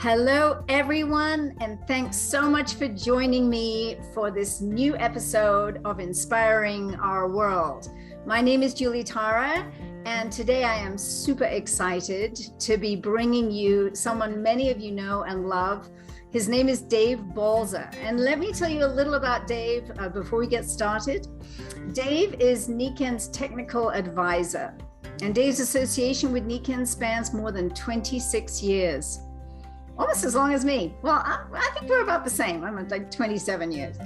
Hello, everyone, and thanks so much for joining me for this new episode of Inspiring Our World. My name is Julie Tara, and today I am super excited to be bringing you someone many of you know and love. His name is Dave Balzer, and let me tell you a little about Dave before we get started. Dave is Nikken's technical advisor, and Dave's association with Nikken spans more than 26 years. Almost as long as me. Well, I think we're about the same. I'm like 27 years.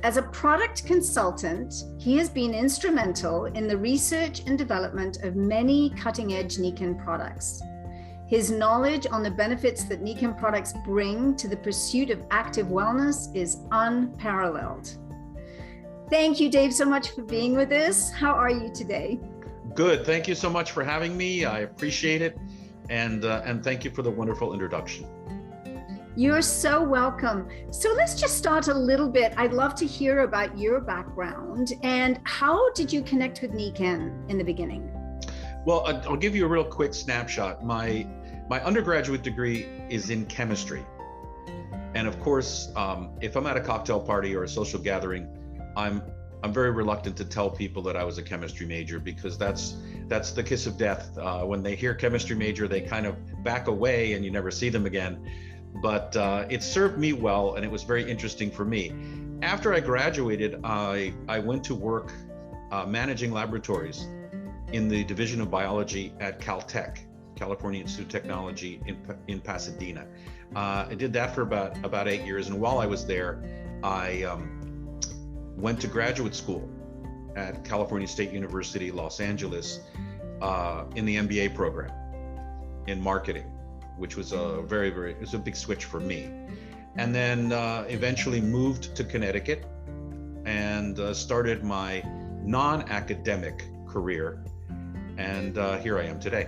As a product consultant, he has been instrumental in the research and development of many cutting-edge Nikken products. His knowledge on the benefits that Nikken products bring to the pursuit of active wellness is unparalleled. Thank you, Dave, so much for being with us. How are you today? Good. Thank you so much for having me. I appreciate it. And thank you for the wonderful introduction. You're so welcome. So let's just start a little bit. I'd love to hear about your background and how did you connect with Nikken in the beginning? Well, I'll give you a real quick snapshot. My undergraduate degree is in chemistry. And of course, if I'm at a cocktail party or a social gathering, I'm very reluctant to tell people that I was a chemistry major because that's the kiss of death. When they hear chemistry major, they kind of back away and you never see them again. But it served me well and it was very interesting for me. After I graduated, I went to work managing laboratories in the Division of Biology at Caltech, California Institute of Technology in Pasadena. I did that for about 8 years. And while I was there, I went to graduate school at California State University, Los Angeles, in the MBA program in marketing, which was it was a big switch for me. And then eventually moved to Connecticut and started my non-academic career. And here I am today.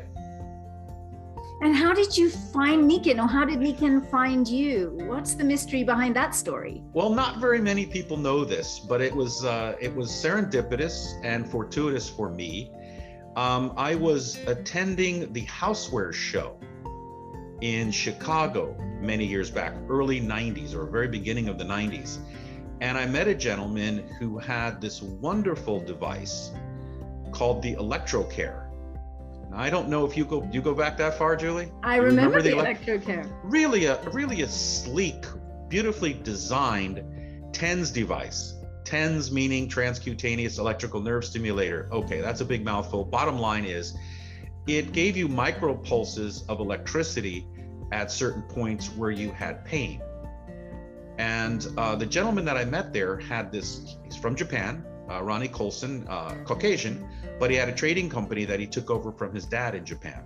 And how did you find Nikken, or how did Nikken find you? What's the mystery behind that story? Well, not very many people know this, but it was serendipitous and fortuitous for me. I was attending the Houseware show in Chicago many years back, early 90s or very beginning of the 90s. And I met a gentleman who had this wonderful device called the ElectroCare. I don't know if you go back that far, Julie. I remember the ElectroCare. Really a sleek, beautifully designed TENS device. TENS meaning transcutaneous electrical nerve stimulator. Okay, that's a big mouthful. Bottom line is, it gave you micropulses of electricity at certain points where you had pain. And the gentleman that I met there had this. He's from Japan. Ronnie Colson, Caucasian, but he had a trading company that he took over from his dad in Japan.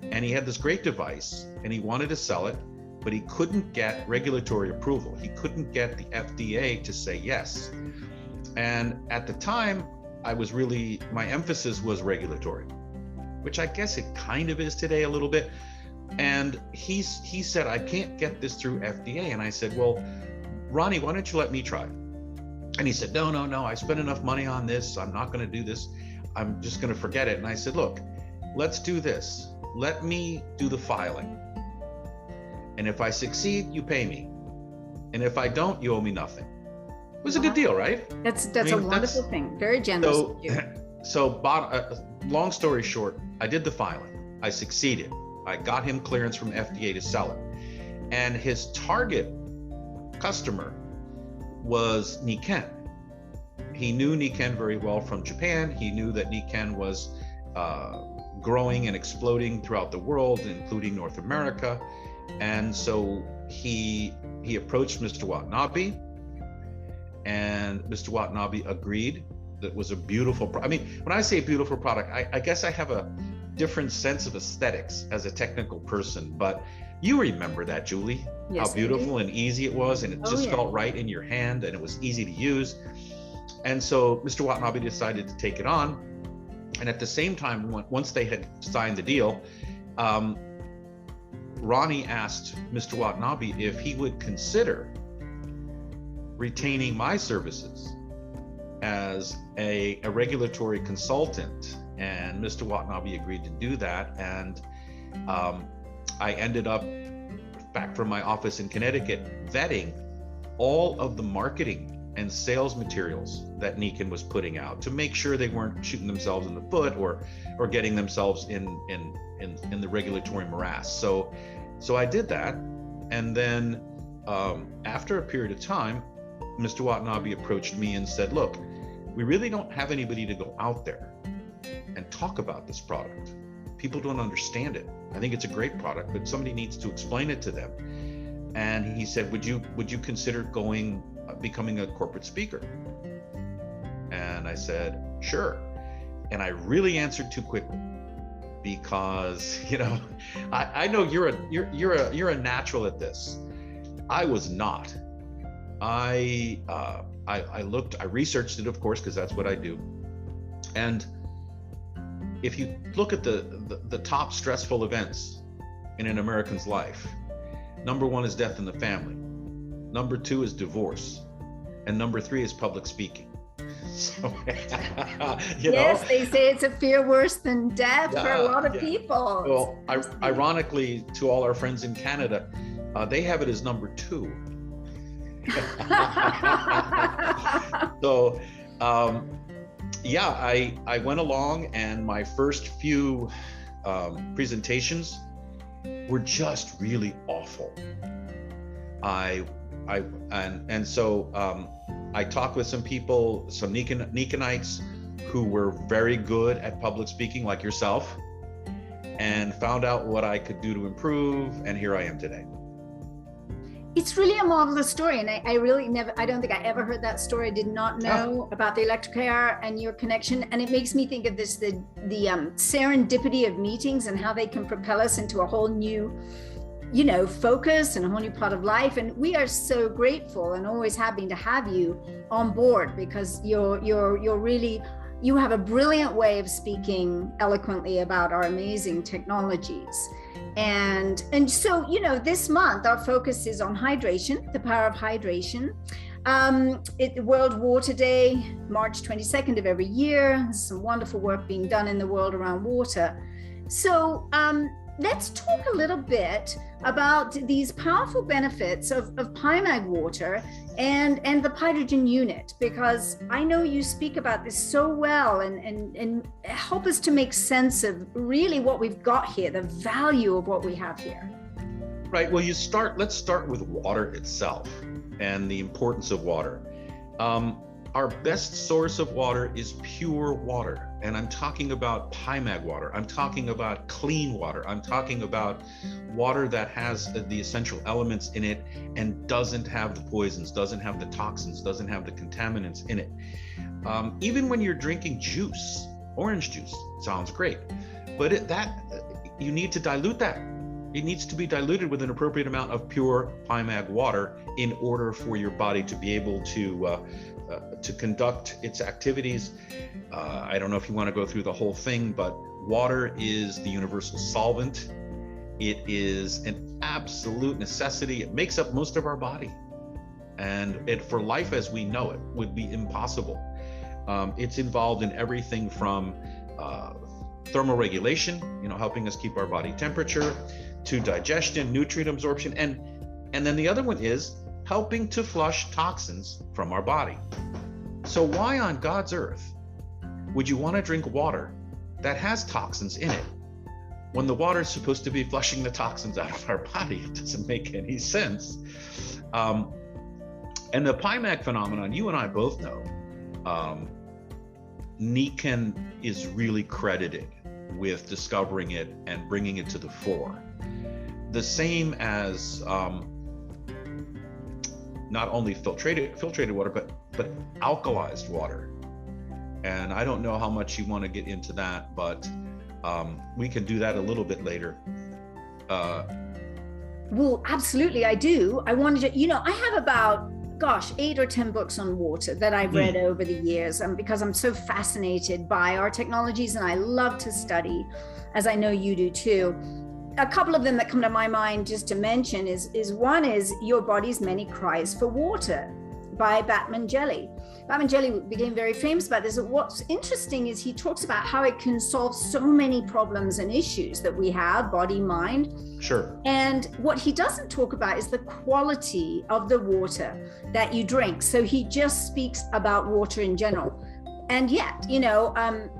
And he had this great device and he wanted to sell it, but he couldn't get regulatory approval. He couldn't get the FDA to say yes. And at the time, my emphasis was regulatory, which I guess it kind of is today a little bit. And he said, I can't get this through FDA. And I said, well, Ronnie, why don't you let me try? And he said, no, I spent enough money on this. I'm not going to do this. I'm just going to forget it. And I said, look, let's do this. Let me do the filing. And if I succeed, you pay me. And if I don't, you owe me nothing. It was a good deal, right? That's a wonderful thing. Very generous of you. So long story short, I did the filing. I succeeded. I got him clearance from FDA to sell it. And his target customer was Nikken. He knew Nikken very well from Japan. He knew that Nikken was growing and exploding throughout the world, including North America. And so he approached Mr. Watanabe, and Mr. Watanabe agreed. That was a beautiful product. I mean, when I say beautiful product, I guess I have a different sense of aesthetics as a technical person, but you remember that, Julie. Yes, how beautiful and easy it was, and it just felt right in your hand, and it was easy to use. And so Mr. Watanabe decided to take it on. And at the same time, once they had signed the deal, Ronnie asked Mr. Watanabe if he would consider retaining my services as a regulatory consultant. And Mr. Watanabe agreed to do that. And I ended up back from my office in Connecticut, vetting all of the marketing and sales materials that Nikken was putting out to make sure they weren't shooting themselves in the foot or getting themselves in the regulatory morass. So I did that, and then after a period of time, Mr. Watanabe approached me and said, "Look, we really don't have anybody to go out there and talk about this product. People don't understand it. I think it's a great product, but somebody needs to explain it to them." And he said, "Would you consider becoming a corporate speaker?" And I said, "Sure." And I really answered too quickly, because I know you're a natural at this. I was not. I researched it, of course, because that's what I do. And if you look at the top stressful events in an American's life, number 1 is death in the family. Number 2 is divorce. And number 3 is public speaking. So, yes, they say it's a fear worse than death for a lot of people. Well, ironically, to all our friends in Canada, they have it as number 2. So, I went along, and my first few presentations were just really awful. So I talked with some people, some Nikkenites who were very good at public speaking, like yourself, and found out what I could do to improve, and here I am today. It's really a marvelous story, and I don't think I ever heard that story. I did not know about the electric hair and your connection, and it makes me think of this, the serendipity of meetings and how they can propel us into a whole new focus and a whole new part of life. And we are so grateful and always happy to have you on board, because you have a brilliant way of speaking eloquently about our amazing technologies. And so, this month our focus is on hydration, the power of hydration. World Water Day, March 22nd of every year. There's some wonderful work being done in the world around water. So let's talk a little bit about these powerful benefits of PiMag water and the hydrogen unit, because I know you speak about this so well, and help us to make sense of really what we've got here, the value of what we have here. Right. Well, let's start with water itself and the importance of water. Our best source of water is pure water. And I'm talking about PiMag water. I'm talking about clean water. I'm talking about water that has the essential elements in it and doesn't have the poisons, doesn't have the toxins, doesn't have the contaminants in it. Even when you're drinking juice, orange juice sounds great, but you need to dilute that. It needs to be diluted with an appropriate amount of pure PiMag water in order for your body to be able to conduct its activities. I don't know if you want to go through the whole thing, but water is the universal solvent. It is an absolute necessity. It makes up most of our body, and for life as we know it would be impossible. It's involved in everything from thermoregulation, helping us keep our body temperature, to digestion, nutrient absorption, and then the other one is helping to flush toxins from our body. So why on God's earth would you want to drink water that has toxins in it when the water is supposed to be flushing the toxins out of our body? It doesn't make any sense. And the PiMag phenomenon, you and I both know, Nikken is really credited with discovering it and bringing it to the fore. The same as not only filtrated water, but alkalized water. And I don't know how much you want to get into that, but we can do that a little bit later. Well, absolutely, I do. I wanted to, I have about, 8 or 10 books on water that I've read over the years, because I'm so fascinated by our technologies and I love to study, as I know you do too. A couple of them that come to my mind just to mention is one is Your Body's Many Cries for Water by Batman Jelly. Batman Jelly became very famous about this. What's interesting is he talks about how it can solve so many problems and issues that we have, body, mind. Sure. And what he doesn't talk about is the quality of the water that you drink. So he just speaks about water in general. And yet,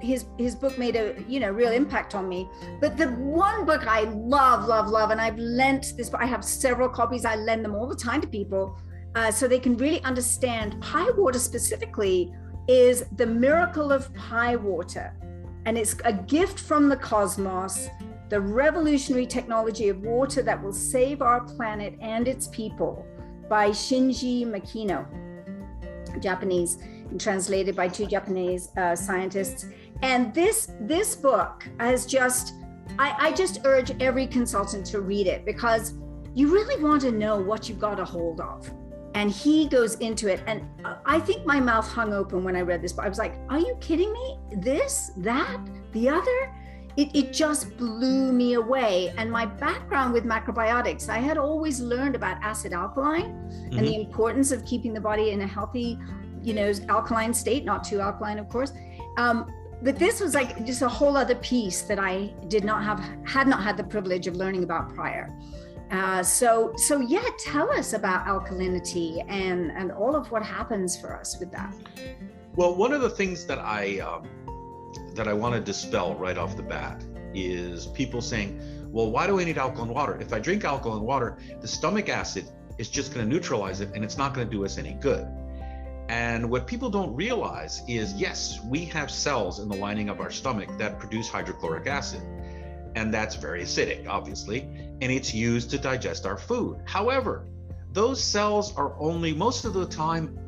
his book made a, real impact on me. But the one book I love, and I've lent this, I have several copies, I lend them all the time to people so they can really understand Pi water specifically, is The Miracle of Pi Water. And it's a gift from the cosmos, the revolutionary technology of water that will save our planet and its people, by Shinji Makino, Japanese, and translated by 2 Japanese scientists. And this book has I just urge every consultant to read it, because you really want to know what you've got a hold of. And he goes into it. And I think my mouth hung open when I read this book. I was like, are you kidding me? This, that, the other? It just blew me away. And my background with macrobiotics, I had always learned about acid alkaline and the importance of keeping the body in a healthy, alkaline state, not too alkaline, of course. But this was like just a whole other piece that I had not had the privilege of learning about prior. So yeah, tell us about alkalinity and all of what happens for us with that. Well, one of the things that I want to dispel right off the bat is people saying, well, why do I need alkaline water? If I drink alkaline water, the stomach acid is just going to neutralize it and it's not going to do us any good. And what people don't realize is, yes, we have cells in the lining of our stomach that produce hydrochloric acid. And that's very acidic, obviously, and it's used to digest our food. However, those cells are only, most of the time,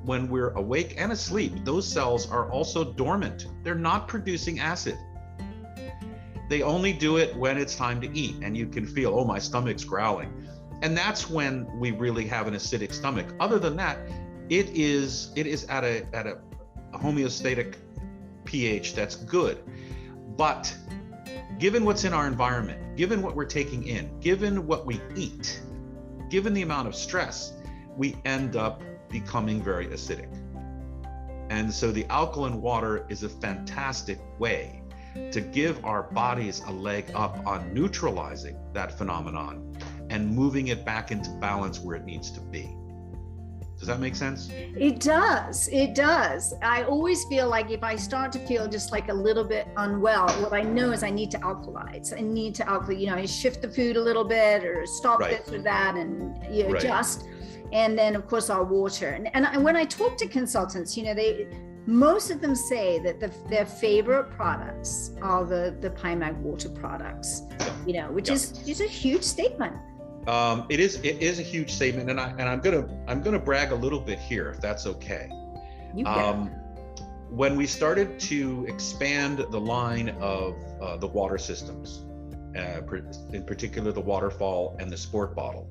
when we're awake and asleep, those cells are also dormant. They're not producing acid. They only do it when it's time to eat, and you can feel, oh, my stomach's growling. And that's when we really have an acidic stomach. Other than that, it is at a homeostatic pH that's good. But given what's in our environment, given what we're taking in, given what we eat, given the amount of stress, we end up becoming very acidic. And so the alkaline water is a fantastic way to give our bodies a leg up on neutralizing that phenomenon and moving it back into balance where it needs to be. Does that make sense? It does. It does. I always feel like if I start to feel just like a little bit unwell, what I know is I need to alkalize. I need to I shift the food a little bit or stop this or that and adjust. And then of course our water. And when I talk to consultants, most of them say that their favorite products are the PiMag water products, which is a huge statement. It is a huge statement, and I'm gonna brag a little bit here, if that's okay. You can. When we started to expand the line of the water systems, in particular the waterfall and the sport bottle,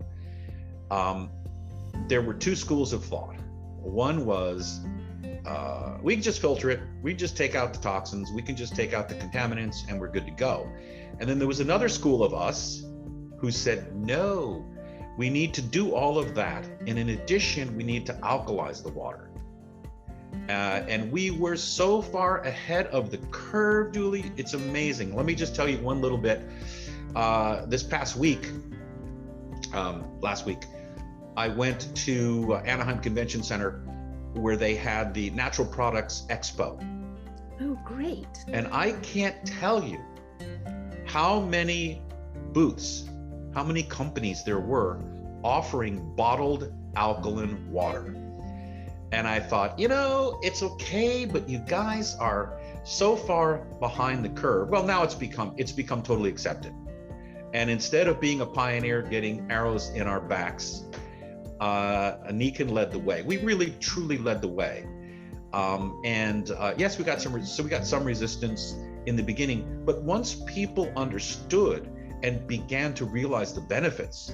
there were 2 schools of thought. One was we can just filter it, we just take out the toxins, we can just take out the contaminants, and we're good to go. And then there was another school of us who said, no, we need to do all of that. And in addition, we need to alkalize the water. And we were so far ahead of the curve, Julie, it's amazing. Let me just tell you one little bit. This past week, last week, I went to Anaheim Convention Center where they had the Natural Products Expo. Oh, great. And I can't tell you how many booths, how many companies there were offering bottled alkaline water. And I thought, it's okay, but you guys are so far behind the curve. Well, now it's become totally accepted. And instead of being a pioneer getting arrows in our backs, Nikken led the way. We really truly led the way. Yes, we got some resistance in the beginning, but once people understood and began to realize the benefits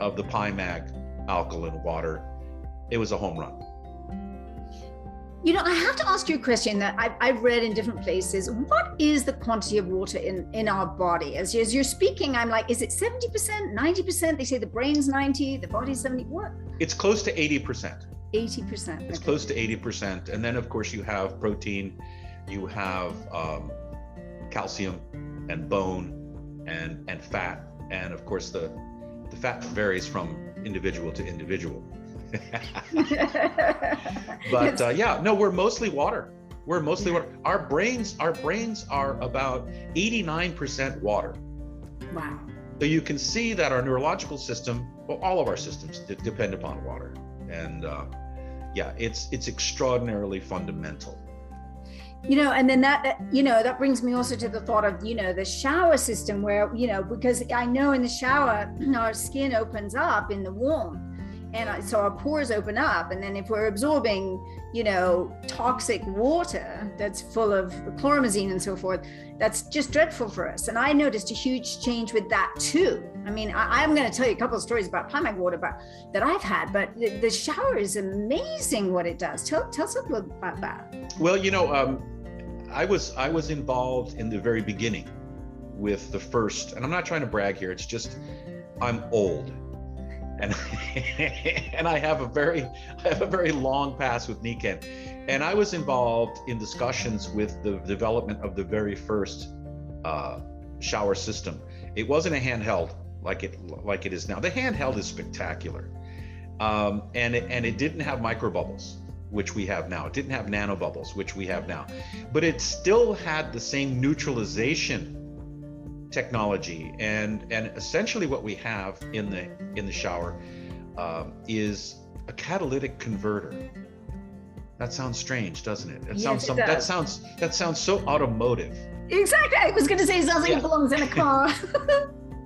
of the PiMag alkaline water, it was a home run. I have to ask you a question that I've read in different places. What is the quantity of water in our body? As you're speaking, I'm like, is it 70%, 90%? They say the brain's 90, the body's 70. What? It's close to 80%. 80%. It's close to 80%. And then of course you have protein, you have calcium and bone and fat And of course, the fat varies from individual to individual. But we're mostly water. We're mostly water. Our brains are about 89% water. Wow. So you can see that our neurological system, well, all of our systems depend upon water. And it's extraordinarily fundamental. And then that brings me also to the thought of, the shower system where, because I know in the shower, our skin opens up in the warm. And so our pores open up. And then if we're absorbing, toxic water that's full of chloromazine and so forth, that's just dreadful for us. And I noticed a huge change with that too. I mean, I'm going to tell you a couple of stories about PiMag water that I've had, but the shower is amazing what it does. Tell us a little about that. Well, I was involved in the very beginning with the first, and I'm not trying to brag here. It's just, I'm old. And I have a very long past with Nikken, and I was involved in discussions with the development of the very first shower system. It wasn't a handheld like it is now. The handheld is spectacular, and it didn't have microbubbles, which we have now. It didn't have nanobubbles, which we have now, but it still had the same neutralization technology, and essentially what we have in the shower is a catalytic converter. That sounds strange, doesn't it? That sounds so automotive. Exactly. I was going to say it sounds like it belongs in a car.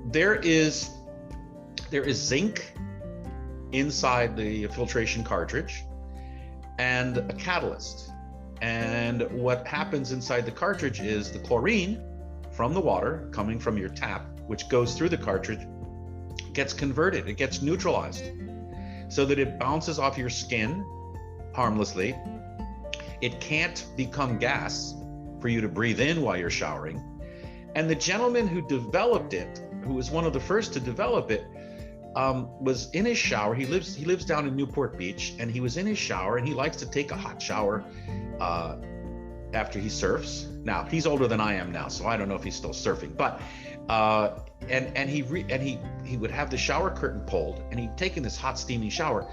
There is zinc inside the filtration cartridge and a catalyst. And what happens inside the cartridge is the chlorine from the water coming from your tap, which goes through the cartridge, gets converted, it gets neutralized so that it bounces off your skin harmlessly. It can't become gas for you to breathe in while you're showering. And the gentleman who developed it, who was one of the first to develop it, was in his shower. He lives down in Newport Beach, and he was in his shower, and he likes to take a hot shower after he surfs. Now he's older than I am now, so I don't know if he's still surfing. But he would have the shower curtain pulled, and he'd taken this hot steaming shower,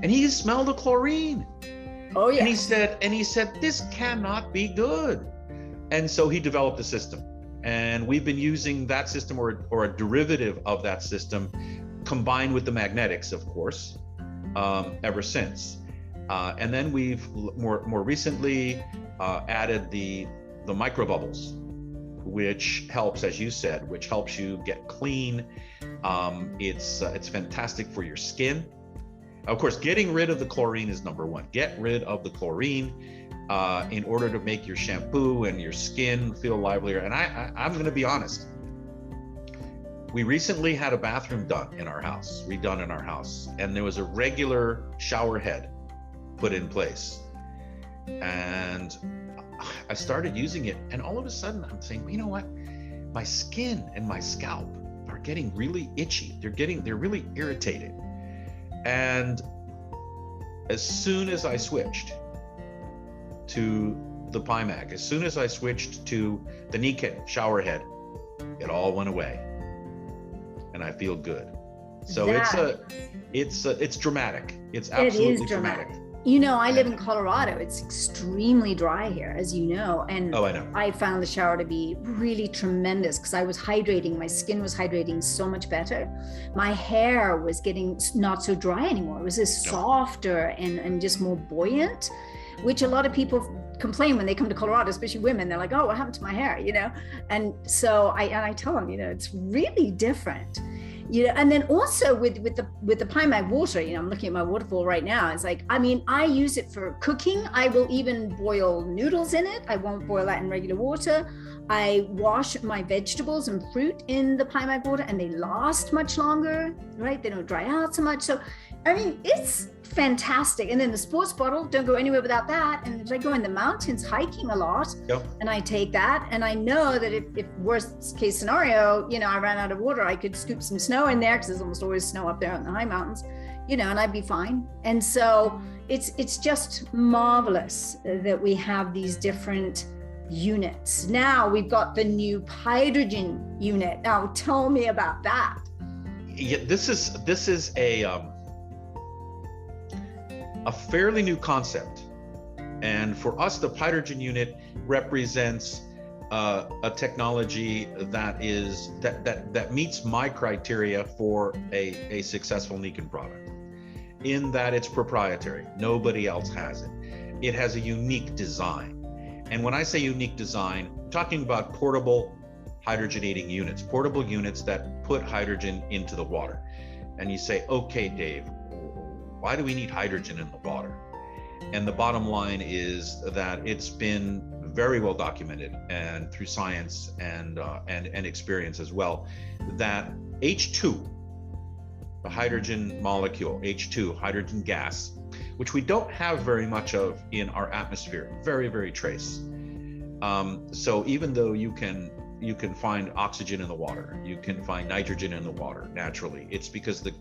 and he smelled the chlorine. Oh yeah. And he said this cannot be good, and so he developed a system, and we've been using that system or a derivative of that system, combined with the magnetics, of course, ever since. And then we've more recently added the microbubbles, which helps, as you said, which helps you get clean. It's fantastic for your skin. Of course, getting rid of the chlorine is number one. Get rid of the chlorine in order to make your shampoo and your skin feel livelier. And I'm going to be honest. We recently had a bathroom redone in our house, and there was a regular shower head put in place. And I started using it, and all of a sudden I'm saying, you know what? My skin and my scalp are getting really itchy. They're really irritated. And as soon as I switched to the PiMag, as soon as I switched to the Nikken shower head, it all went away. And I feel good. So it's dramatic. It's absolutely dramatic. I live in Colorado. It's extremely dry here, as you know. And I know. I found the shower to be really tremendous because I was hydrating. My skin was hydrating so much better. My hair was getting not so dry anymore. It was just softer and just more buoyant, which a lot of people complain when they come to Colorado, especially women. They're like, oh, what happened to my hair? And so I tell them, it's really different. And then also with the PiMag water, I'm looking at my waterfall right now. It's like, I use it for cooking. I will even boil noodles in it. I won't boil that in regular water. I wash my vegetables and fruit in the PiMag water, and they last much longer, right? They don't dry out so much. So, it's fantastic. And then the sports bottle, don't go anywhere without that. And if I go in the mountains hiking a lot, and I take that, and I know that if worst case scenario, I ran out of water, I could scoop some snow in there because there's almost always snow up there in the high mountains, and I'd be fine. And so it's just marvelous that we have these different units. Now we've got the new hydrogen unit. Now tell me about that. Yeah, this is a fairly new concept, and for us, the hydrogen unit represents a technology that meets my criteria for a successful Nikken product, in that it's proprietary. Nobody else has it. It has a unique design. And when I say unique design, I'm talking about portable hydrogenating units, portable units that put hydrogen into the water. And you say, okay, Dave, why do we need hydrogen in the water? And the bottom line is that it's been very well documented, and through science and experience as well, that H2, the hydrogen molecule, H2, hydrogen gas, which we don't have very much of in our atmosphere, very, very trace. So even though you can find oxygen in the water, you can find nitrogen in the water naturally, it's because the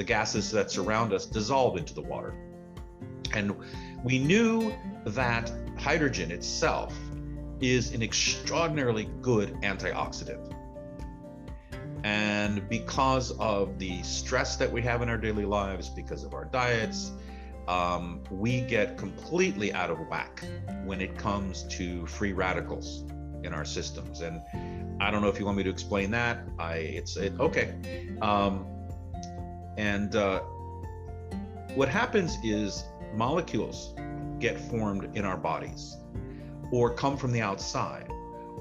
gases that surround us dissolve into the water. And we knew that hydrogen itself is an extraordinarily good antioxidant. And because of the stress that we have in our daily lives, because of our diets, we get completely out of whack when it comes to free radicals in our systems. And I don't know if you want me to explain that. Okay. What happens is molecules get formed in our bodies, or come from the outside,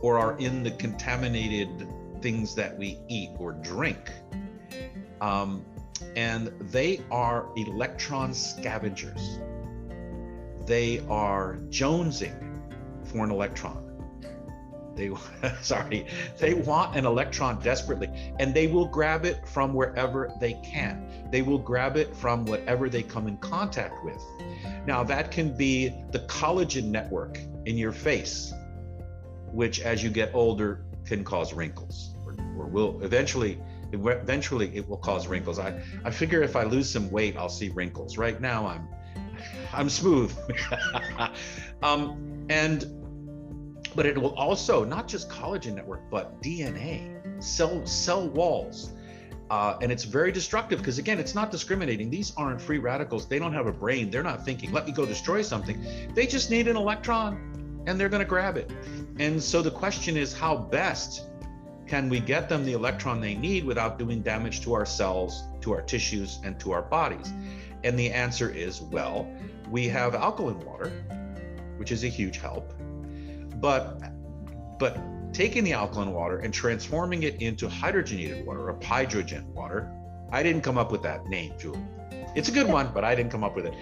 or are in the contaminated things that we eat or drink. And they are electron scavengers. They are jonesing for an electron. They want an electron desperately, and they will grab it from wherever they can. They will grab it from whatever they come in contact with. Now, that can be the collagen network in your face, which as you get older can cause wrinkles, or will eventually it will cause wrinkles. I figure if I lose some weight, I'll see wrinkles. Right now, I'm smooth. But it will also, not just collagen network, but DNA, cell walls. And it's very destructive because, again, it's not discriminating. These aren't free radicals. They don't have a brain. They're not thinking, let me go destroy something. They just need an electron, and they're going to grab it. And so the question is, how best can we get them the electron they need without doing damage to our cells, to our tissues, and to our bodies? And the answer is, well, we have alkaline water, which is a huge help. But taking the alkaline water and transforming it into hydrogenated water, or hydrogen water, I didn't come up with that name, Julie. It's a good one, but I didn't come up with it.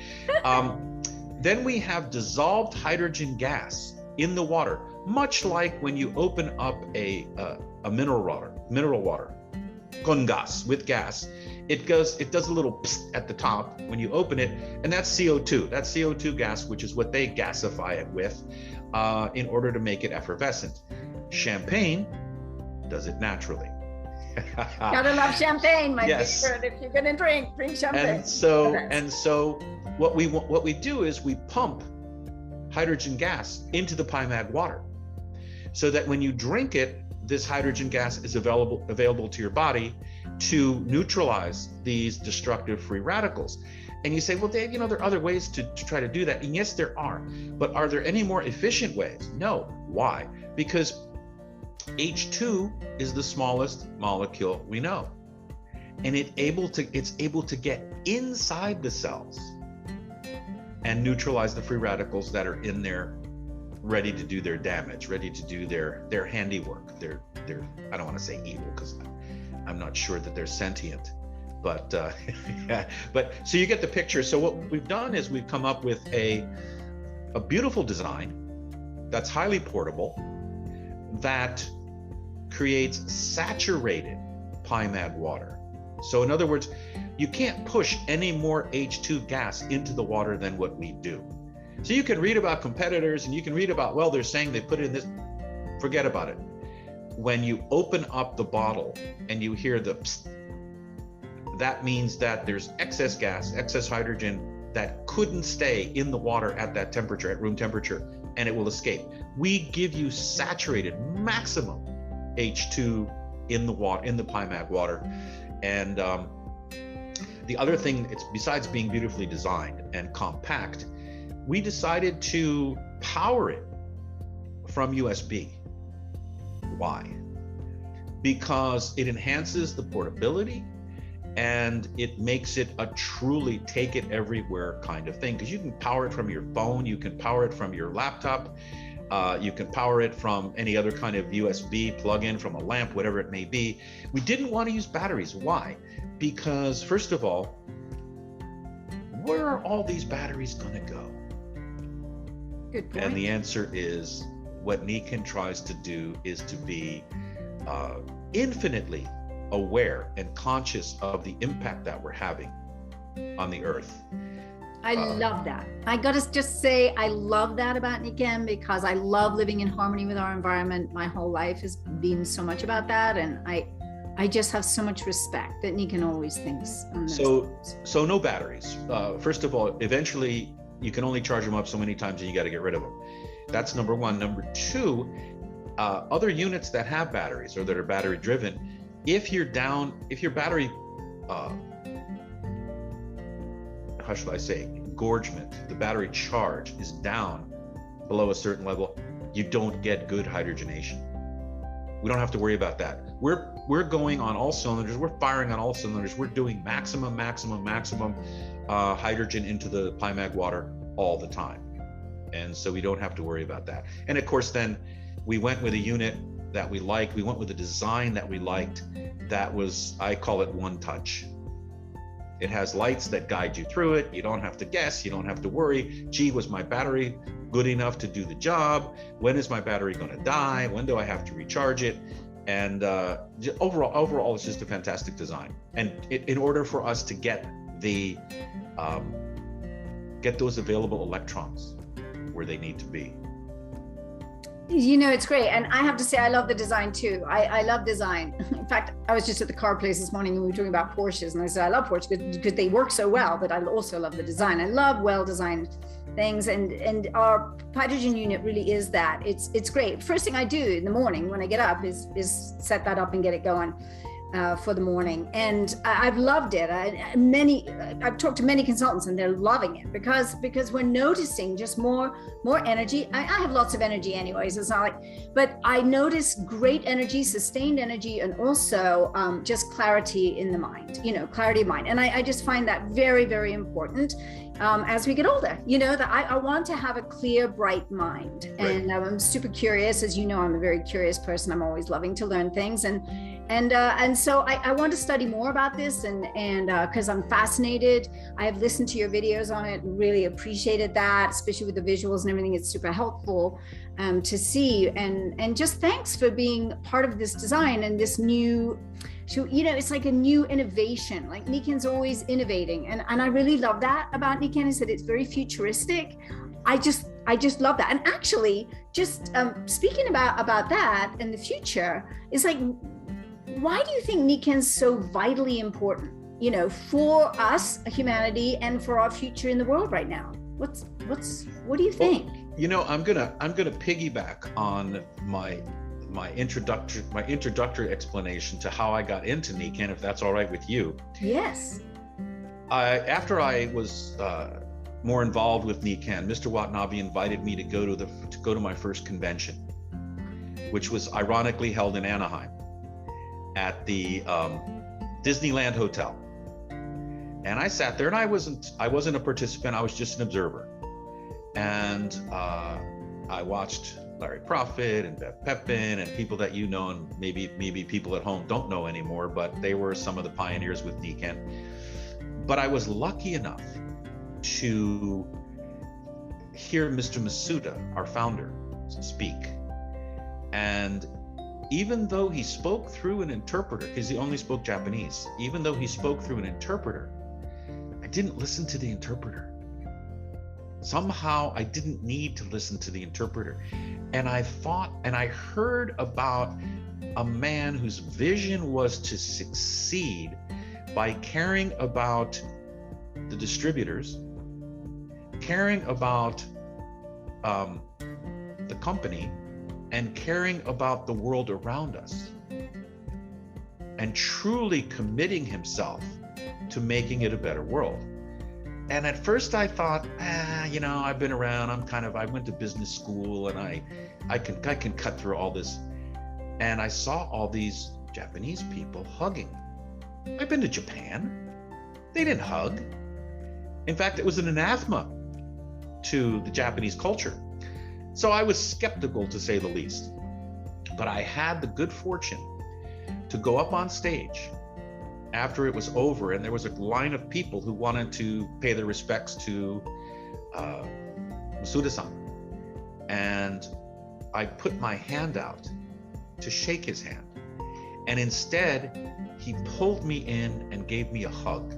Then we have dissolved hydrogen gas in the water, much like when you open up a mineral water, con gas, with gas. It does a little psst at the top when you open it, and that's CO2. That's CO2 gas, which is what they gasify it with in order to make it effervescent. Champagne does it naturally. Gotta love champagne, my Yes. favorite. If you're gonna drink champagne. And so what we do is we pump hydrogen gas into the PiMag water, so that when you drink it, this hydrogen gas is available to your body to neutralize these destructive free radicals. And you say, well, Dave, there are other ways to try to do that. And yes, there are. But are there any more efficient ways? No. Why? Because H2 is the smallest molecule we know. And it's able to get inside the cells and neutralize the free radicals that are in there, ready to do their damage, ready to do their handiwork. Their I don't want to say evil, because I'm not sure that they're sentient, but but so you get the picture. So what we've done is we've come up with a beautiful design that's highly portable, that creates saturated PiMag water. So in other words, you can't push any more H2 gas into the water than what we do. So you can read about competitors, and you can read about, well, they're saying they put it in this. Forget about it. When you open up the bottle and you hear the psst, that means that there's excess gas, excess hydrogen that couldn't stay in the water at that temperature, at room temperature, and it will escape. We give you saturated maximum H2 in the water, in the PiMag water. And the other thing, it's besides being beautifully designed and compact, we decided to power it from USB. Why? Because it enhances the portability and it makes it a truly take it everywhere kind of thing. Because you can power it from your phone, you can power it from your laptop, you can power it from any other kind of USB plug-in, from a lamp, whatever it may be. We didn't want to use batteries. Why? Because first of all, where are all these batteries going to go? Good point. And the answer is, what Nikken tries to do is to be infinitely aware and conscious of the impact that we're having on the earth. I love that. I gotta just say, I love that about Nikken, because I love living in harmony with our environment. My whole life has been so much about that, and I just have so much respect that Nikken always thinks on those. So no batteries. First of all, eventually you can only charge them up so many times and you got to get rid of them. That's number one. Number two, other units that have batteries or that are battery driven, if your battery, how should I say, engorgement, the battery charge is down below a certain level, you don't get good hydrogenation. We don't have to worry about that. We're going on all cylinders. We're firing on all cylinders. We're doing maximum hydrogen into the PiMag water all the time. And so we don't have to worry about that. And of course, then we went with a unit that we liked. We went with a design that we liked. That was, I call it one touch. It has lights that guide you through it. You don't have to guess. You don't have to worry. Gee, was my battery good enough to do the job? When is my battery going to die? When do I have to recharge it? And overall, it's just a fantastic design. And in order for us to get those available electrons where they need to be. You know, it's great. And I have to say, I love the design too. I love design. In fact, I was just at the car place this morning and we were talking about Porsches, and I said, I love Porsches because they work so well, but I also love the design. I love well-designed things, and our hydrogen unit really is that. It's great. First thing I do in the morning when I get up is set that up and get it going for the morning. And I've loved it. I've talked to many consultants and they're loving it because we're noticing just more energy. I have lots of energy anyways. It's not like, but I notice great energy, sustained energy, and also just clarity in the mind, clarity of mind. And I just find that very, very important as we get older, that I want to have a clear, bright mind. Right. And I'm super curious. As you know, I'm a very curious person. I'm always loving to learn things. And so I want to study more about this, and because I'm fascinated. I have listened to your videos on it and really appreciated that, especially with the visuals and everything. It's super helpful to see, and just thanks for being part of this design and this new. So, it's like a new innovation. Like Nikken's always innovating, and I really love that about Nikken, is that it's very futuristic. I just love that. And actually, just speaking about that in the future, is like, why do you think Nikken's so vitally important, for us, humanity, and for our future in the world right now? What do you think? Well, I'm gonna piggyback on my introductory explanation to how I got into Nikken, if that's all right with you. Yes. After I was more involved with Nikken, Mr. Watanabe invited me to go to my first convention, which was ironically held in Anaheim at the Disneyland Hotel. And I sat there, and I wasn't a participant. I was just an observer. And I watched Larry Prophet and Bev Pepin and people that and maybe people at home don't know anymore, but they were some of the pioneers with Nikken. But I was lucky enough to hear Mr. Masuda, our founder, speak. And even though he spoke through an interpreter, because he only spoke Japanese, even though he spoke through an interpreter, I didn't listen to the interpreter. Somehow I didn't need to listen to the interpreter. And I heard about a man whose vision was to succeed by caring about the distributors, caring about the company and caring about the world around us and truly committing himself to making it a better world. And at first I thought, I've been around, I went to business school and I can cut through all this. And I saw all these Japanese people hugging. I've been to Japan. They didn't hug. In fact, it was an anathema to the Japanese culture. So I was skeptical, to say the least. But I had the good fortune to go up on stage after it was over, and there was a line of people who wanted to pay their respects to Masuda-san. And I put my hand out to shake his hand. And instead, he pulled me in and gave me a hug.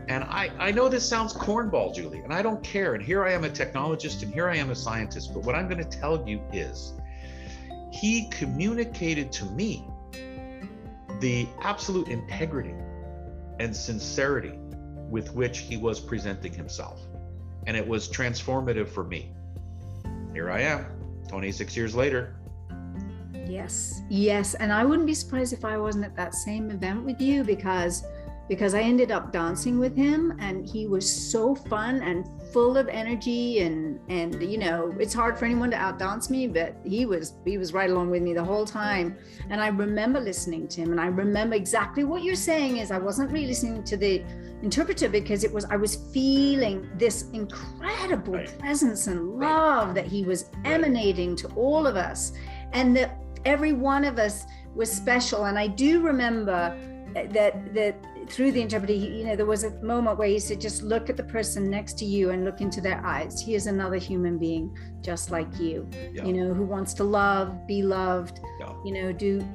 And I know this sounds cornball, Julie, and I don't care. And here I am, a technologist, and here I am, a scientist. But what I'm going to tell you is he communicated to me the absolute integrity and sincerity with which he was presenting himself. And it was transformative for me. Here I am, 26 years later. Yes. And I wouldn't be surprised if I wasn't at that same event with you, because I ended up dancing with him, and he was so fun and full of energy, and it's hard for anyone to outdance me, but he was right along with me the whole time. And I remember listening to him, and I remember exactly what you're saying is I wasn't really listening to the interpreter, because I was feeling this incredible presence and love that he was emanating to all of us, and that every one of us was special. And I do remember that through the interpreter, there was a moment where he said, just look at the person next to you and look into their eyes. He is another human being just like you, who wants to love, be loved,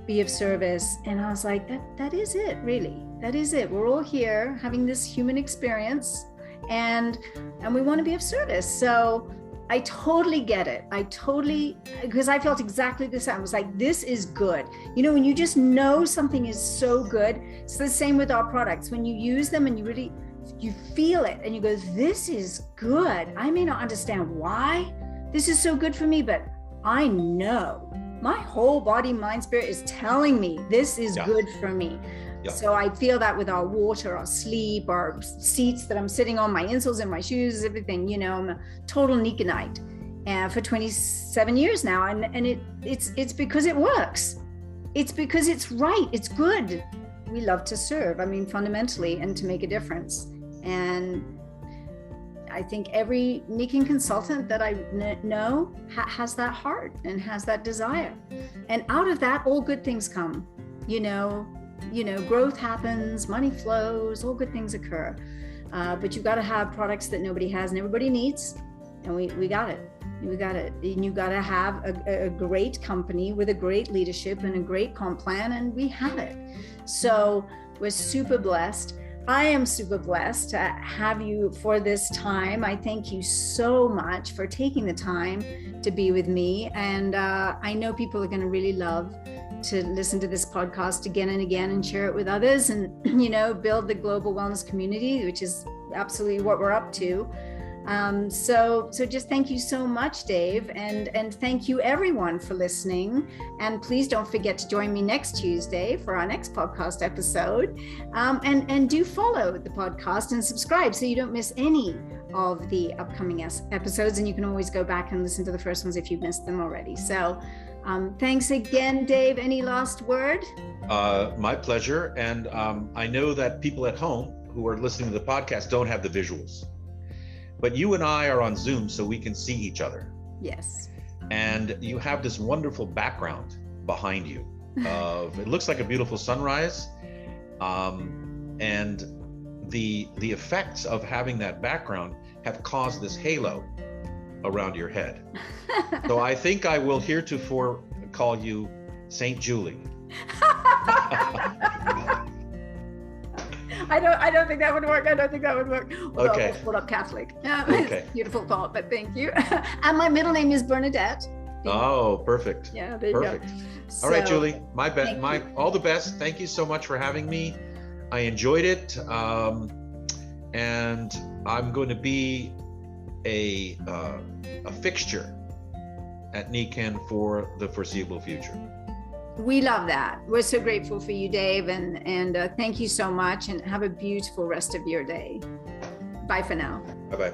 be of service. And I was like, that is it, really. That is it. We're all here having this human experience, and we want to be of service. So I totally get it. Because I felt exactly the same. I was like, this is good. When you just know something is so good, it's the same with our products. When you use them and you feel it and you go, this is good. I may not understand why this is so good for me, but I know my whole body, mind, spirit is telling me this is good for me. Yeah. So I feel that with our water, our sleep, our seats that I'm sitting on, my insoles in my shoes, everything. I'm a total Nikkenite for 27 years now, and it's because it works. It's because it's right. It's good. We love to serve. Fundamentally, and to make a difference. And I think every Nikken consultant that I know has that heart and has that desire, and out of that, all good things come. Growth happens, money flows, all good things occur. But you've got to have products that nobody has and everybody needs. And we got it. We got it. And you got to have a great company with a great leadership and a great comp plan, and we have it. So we're super blessed. I am super blessed to have you for this time. I thank you so much for taking the time to be with me. And I know people are going to really love to listen to this podcast again and again and share it with others, and build the global wellness community, which is absolutely what we're up to. So just thank you so much, Dave, and thank you everyone for listening. And please don't forget to join me next Tuesday for our next podcast episode. And do follow the podcast and subscribe so you don't miss any of the upcoming episodes. And you can always go back and listen to the first ones if you've missed them already. So thanks again, Dave. Any last word? My pleasure. And I know that people at home who are listening to the podcast don't have the visuals, but you and I are on Zoom, so we can see each other. Yes. And you have this wonderful background behind you. It looks like a beautiful sunrise. And the effects of having that background have caused this halo around your head. So I think I will heretofore call you Saint Julie. I don't think that would work. Okay. Hold up, Catholic. Okay. Beautiful thought, but thank you. And my middle name is Bernadette. Oh, perfect. Yeah, there you perfect. go. All right, Julie. All the best. Thank you so much for having me. I enjoyed it, and I'm going to be a fixture at Nikken for the foreseeable future. We love that. We're so grateful for you, Dave, and thank you so much, and have a beautiful rest of your day. Bye for now. Bye-bye.